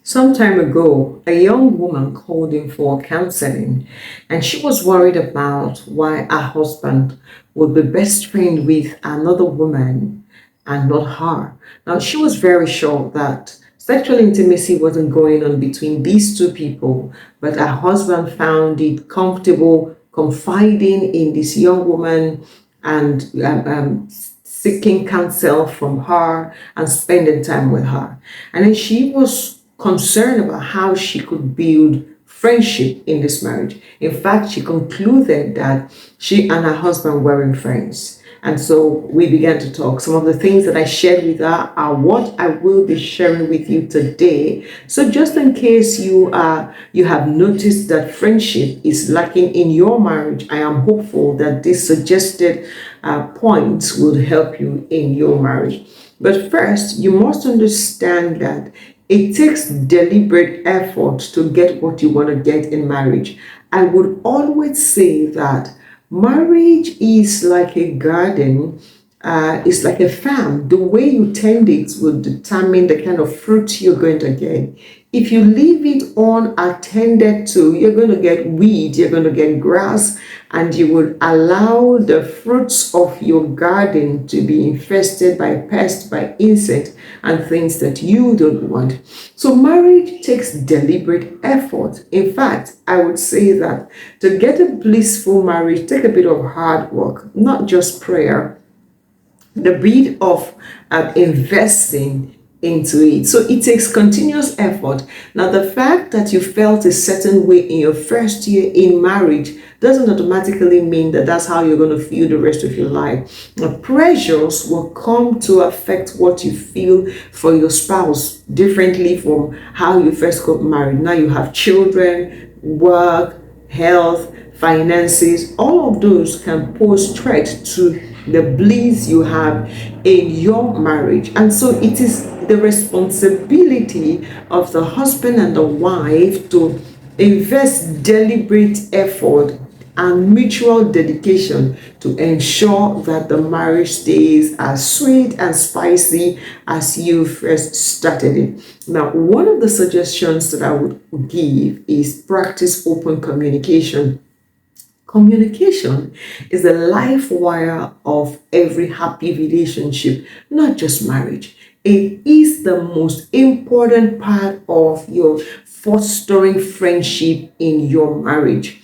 Some time ago, a young woman called in for counseling, and she was worried about why her husband would be best friend with another woman and not her. Now, she was very sure that sexual intimacy wasn't going on between these two people, but her husband found it comfortable confiding in this young woman and seeking counsel from her and spending time with her. And then she was concerned about how she could build friendship in this marriage. In fact, she concluded that she and her husband weren't friends. And so we began to talk. Some of the things that I shared with her are what I will be sharing with you today. So just in case you have noticed that friendship is lacking in your marriage, I am hopeful that this suggested points will help you in your marriage. But first, you must understand that it takes deliberate effort to get what you want to get in marriage. I would always say that marriage is like a garden, it's like a farm. The way you tend it will determine the kind of fruit you're going to get. If you leave it unattended to, you're going to get weeds, you're going to get grass, and you will allow the fruits of your garden to be infested by pests, by insects, and things that you don't want. So marriage takes deliberate effort. In fact, I would say that to get a blissful marriage, take a bit of hard work, not just prayer, the bit of investing into it. So it takes continuous effort. Now, the fact that you felt a certain way in your first year in marriage doesn't automatically mean that that's how you're going to feel the rest of your life. Now, pressures will come to affect what you feel for your spouse differently from how you first got married. Now you have children, work, health, finances, all of those can pose threat to the bliss you have in your marriage. And so it is the responsibility of the husband and the wife to invest deliberate effort and mutual dedication to ensure that the marriage stays as sweet and spicy as you first started it. Now, one of the suggestions that I would give is practice open communication. Communication is the life wire of every happy relationship, not just marriage. It is the most important part of your fostering friendship in your marriage.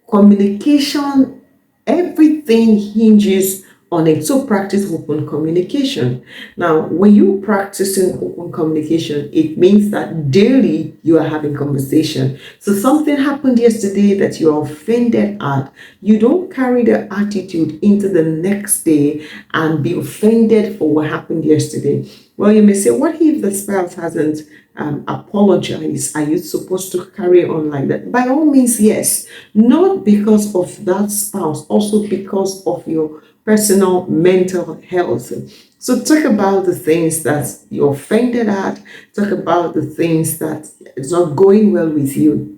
Communication, everything hinges on it. So practice open communication. Now, when you practicing open communication, it means that daily you are having conversation. So something happened yesterday that you're offended at. You don't carry the attitude into the next day and be offended for what happened yesterday. Well, you may say, what if the spouse hasn't apologized? Are you supposed to carry on like that? By all means, yes. Not because of that spouse, also because of your personal mental health. So talk about the things that you're offended at. Talk about the things that is not going well with you.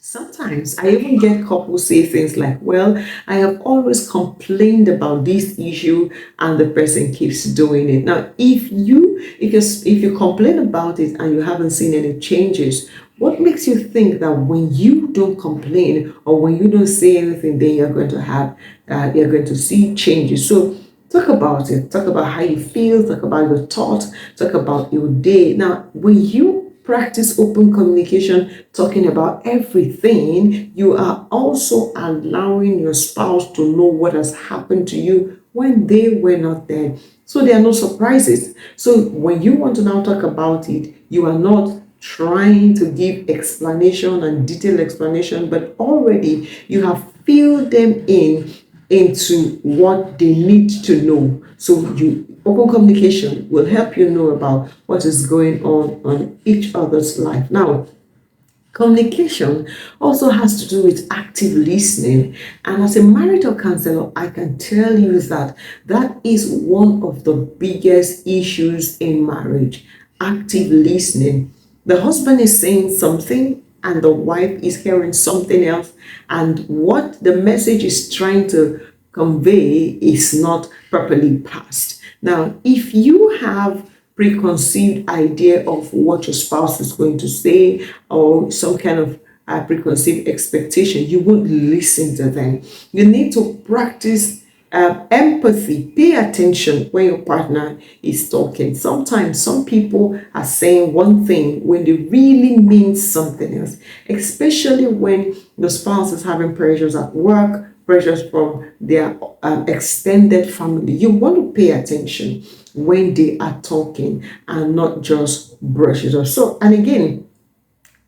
Sometimes I even get couples say things like, well, I have always complained about this issue and the person keeps doing it. Now, if you complain about it and you haven't seen any changes, what makes you think that when you don't complain or when you don't say anything, then you're going to see changes? So talk about it. Talk about how you feel. Talk about your thoughts. Talk about your day. Now, when you practice open communication, talking about everything, you are also allowing your spouse to know what has happened to you when they were not there. So there are no surprises. So when you want to now talk about it, you are not trying to give explanation and detailed explanation, but already you have filled them into what they need to know. So open communication will help you know about what is going on each other's life. Now, communication also has to do with active listening. And as a marital counselor, I can tell you that is one of the biggest issues in marriage. Active listening. The husband is saying something and the wife is hearing something else, and what the message is trying to convey is not properly passed. Now, if you have preconceived idea of what your spouse is going to say, or some kind of preconceived expectation, you won't listen to them. You need to practice empathy. Pay attention when your partner is talking. Sometimes some people are saying one thing when they really mean something else, especially when the spouse is having pressures at work, pressures from their extended family. You want to pay attention when they are talking and not just brush it off. So, and again,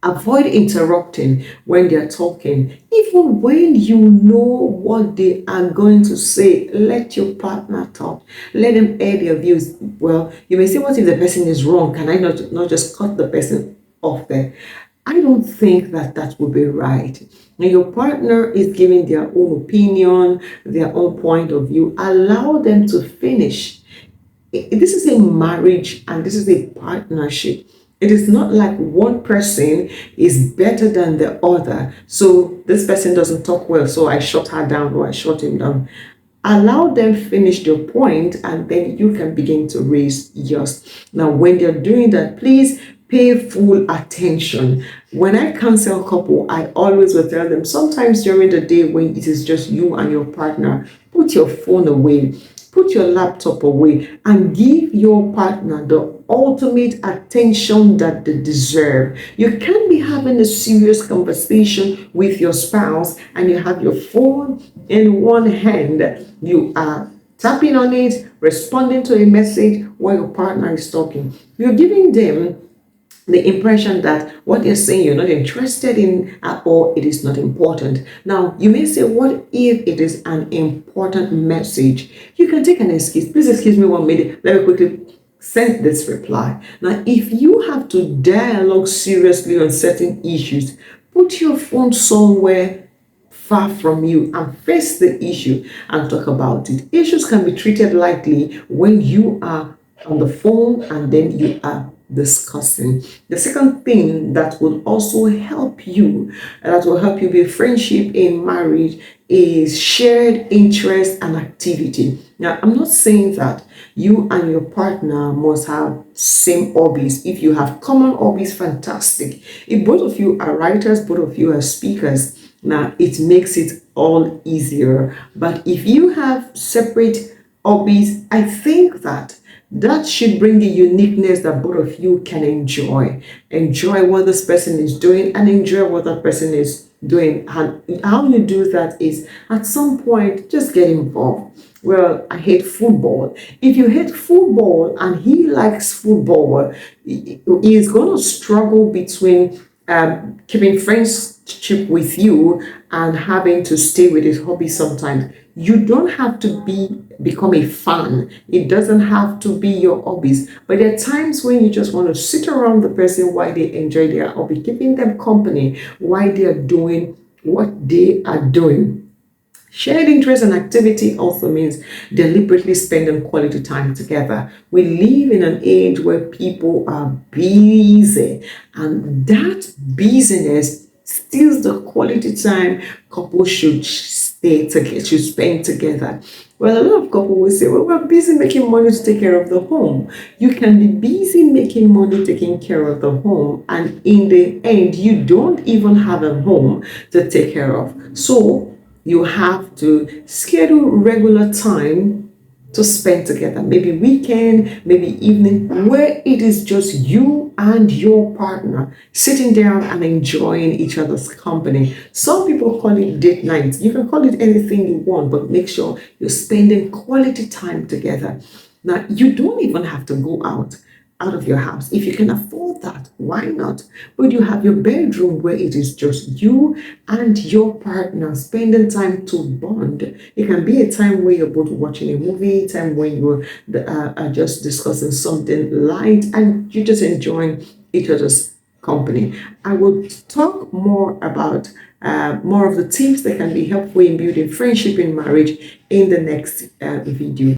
avoid interrupting when they're talking. Even when you know what they are going to say, let your partner talk. Let them air their views. Well, you may say, what if the person is wrong? Can I not just cut the person off there? I don't think that that would be right. When your partner is giving their own opinion, their own point of view, allow them to finish. This is a marriage and this is a partnership. It is not like one person is better than the other. So this person doesn't talk well, so I shut her down or I shut him down. Allow them finish their point and then you can begin to raise yours. Now, when they're doing that, please pay full attention. When I counsel a couple, I always will tell them sometimes during the day when it is just you and your partner, put your phone away, put your laptop away, and give your partner the ultimate attention that they deserve. You can't be having a serious conversation with your spouse and you have your phone in one hand. You are tapping on it, responding to a message while your partner is talking. You're giving them the impression that what they're saying you're not interested in or it is not important. Now, you may say, what if it is an important message? You can take an excuse. Please excuse me 1 minute. Let me quickly send this reply. Now, if you have to dialogue seriously on certain issues, put your phone somewhere far from you and face the issue and talk about it. Issues can be treated lightly when you are on the phone and then you are discussing. The second thing that will also help you, that will help you build friendship in marriage, is shared interest and activity. Now, I'm not saying that you and your partner must have same hobbies. If you have common hobbies, fantastic. If both of you are writers, both of you are speakers, now it makes it all easier. But if you have separate hobbies, I think that should bring the uniqueness that both of you can enjoy. Enjoy what this person is doing and enjoy what that person is doing. And how you do that is at some point just get involved. Well, I hate football. If you hate football and he likes football, he is going to struggle between keeping friendship with you and having to stay with his hobby sometimes. You don't have to become a fan. It doesn't have to be your hobbies. But there are times when you just want to sit around the person while they enjoy their hobby, keeping them company while they are doing what they are doing. Shared interest and activity also means deliberately spending quality time together. We live in an age where people are busy, and that busyness steals the quality time couples should stay together, should spend together. Well, a lot of couples will say, well, we're busy making money to take care of the home. You can be busy making money taking care of the home, and in the end, you don't even have a home to take care of. So you have to schedule regular time to spend together, maybe weekend, maybe evening, where it is just you and your partner sitting down and enjoying each other's company. Some people call it date night. You can call it anything you want, but make sure you're spending quality time together. Now, you don't even have to go out of your house. If you can afford that, why not? But you have your bedroom where it is just you and your partner spending time to bond. It can be a time where you're both watching a movie, time when you are just discussing something light and you're just enjoying each other's company. I will talk more about more of the tips that can be helpful in building friendship in marriage in the next video.